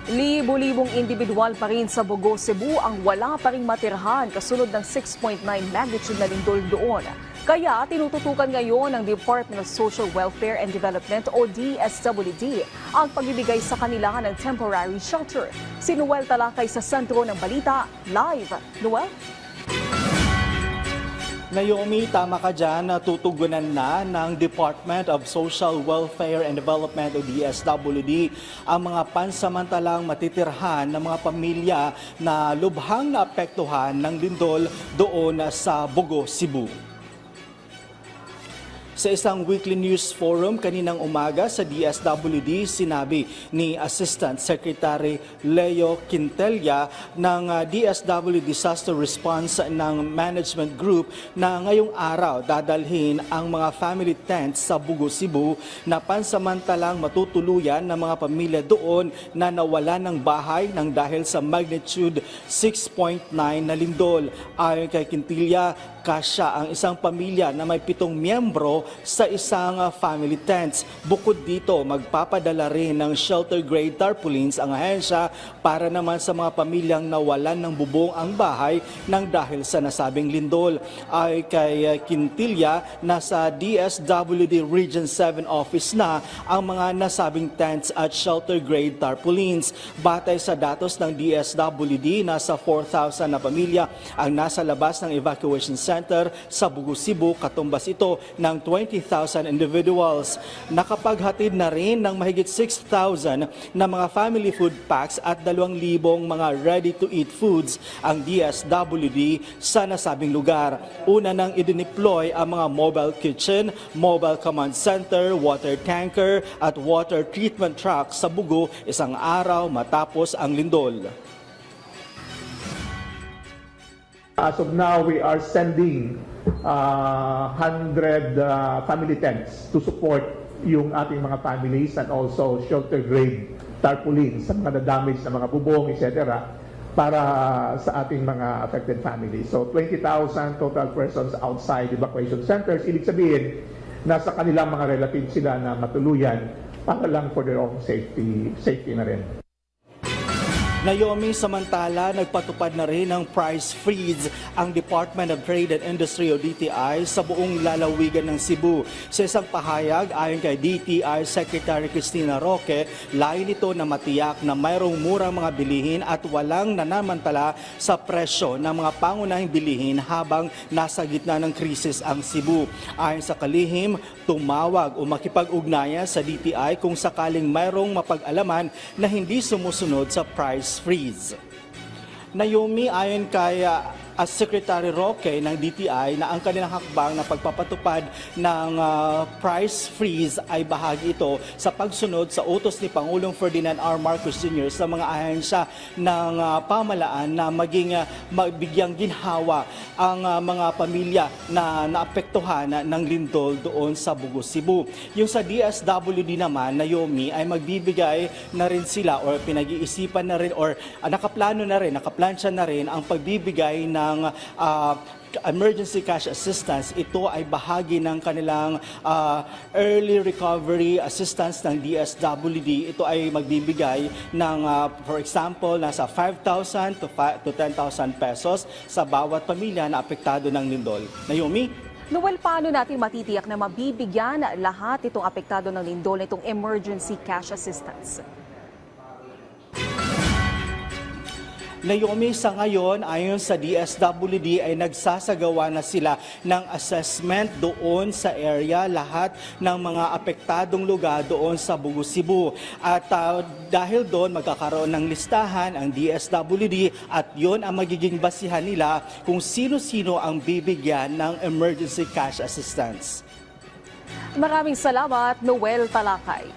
Libo-libong individual pa rin sa Bogo, Cebu ang wala pa ring matirhan kasunod ng 6.9 magnitude na lindol doon. Kaya tinututukan ngayon ng Department of Social Welfare and Development o DSWD ang pagbibigay sa kanila ng temporary shelter. Si Noel Talakay sa sentro ng balita, live. Noel? Naomi, tama ka dyan, tutugunan na ng Department of Social Welfare and Development o DSWD ang mga pansamantalang matitirhan ng mga pamilya na lubhang naapektuhan ng lindol doon sa Bogo, Cebu. Sa isang weekly news forum kaninang umaga sa DSWD, sinabi ni Assistant Secretary Leo Quintella ng DSWD Disaster Response ng Management Group na ngayong araw dadalhin ang mga family tents sa Bogo, Cebu na pansamantalang matutuluyan ng mga pamilya doon na nawala ng bahay ng dahil sa magnitude 6.9 na lindol. Ayon kay Quintilla, kasya ang isang pamilya na may 7 miyembro sa isang family tents. Bukod dito, magpapadala rin ng shelter grade tarpaulins ang ahensya para naman sa mga pamilyang nawalan ng bubong ang bahay ng dahil sa nasabing lindol. Ay kay Quintilla, nasa DSWD Region 7 office na ang mga nasabing tents at shelter grade tarpaulins. Batay sa datos ng DSWD, nasa 4,000 na pamilya ang nasa labas ng evacuation center sa Bogo, Cebu, katumbas ito ng 20,000 individuals. Nakapaghatid na rin ng mahigit 6,000 na mga family food packs at 2,000 mga ready-to-eat foods ang DSWD sa nasabing lugar. Una nang idineploy ang mga mobile kitchen, mobile command center, water tanker at water treatment truck sa Bogo isang araw matapos ang lindol. As of now, we are sending 100 family tents to support yung ating mga families and also shelter grade tarpaulins sa mga damage na mga bubong, etc. para sa ating mga affected families. So 20,000 total persons outside evacuation centers. Ibig sabihin, nasa kanilang mga relatives sila na matuluyan para lang for their own safety na rin. Naomi, samantala, nagpatupad na rin ng price freeze ang Department of Trade and Industry o DTI sa buong lalawigan ng Cebu. Sa isang pahayag, ayon kay DTI Secretary Cristina Roque, layo nito na matiyak na mayroong murang mga bilihin at walang nanamantala sa presyo ng mga pangunahing bilihin habang nasa gitna ng krisis ang Cebu. Ayon sa kalihim, tumawag o makipag-ugnayan sa DTI kung sakaling mayroong mapag-alaman na hindi sumusunod sa price freeze. Naomi, ayon kay Secretary Roque ng DTI na ang kanilang hakbang na pagpapatupad ng price freeze ay bahagi ito sa pagsunod sa utos ni Pangulong Ferdinand R. Marcos Jr. sa mga ahensya ng pamahalaan na mabigyang ginhawa ang mga pamilya na naapektuhan ng lindol doon sa Bogo, Cebu. Yung sa DSWD naman, Naomi, ay magbibigay na rin sila or pinag-iisipan na rin or nakaplansya na rin ang pagbibigay ng emergency cash assistance. Ito ay bahagi ng kanilang early recovery assistance ng DSWD. Ito ay magbibigay ng, for example, nasa 5,000 to 10,000 pesos sa bawat pamilya na apektado ng lindol. Naomi? Noel, paano natin matitiyak na mabibigyan lahat itong apektado ng lindol na itong emergency cash assistance? Naomi, sa ngayon, ayon sa DSWD ay nagsasagawa na sila ng assessment doon sa area, lahat ng mga apektadong lugar doon sa Bogo, Cebu. At dahil doon magkakaroon ng listahan ang DSWD at yon ang magiging basihan nila kung sino-sino ang bibigyan ng emergency cash assistance. Maraming salamat, Noel Talakay.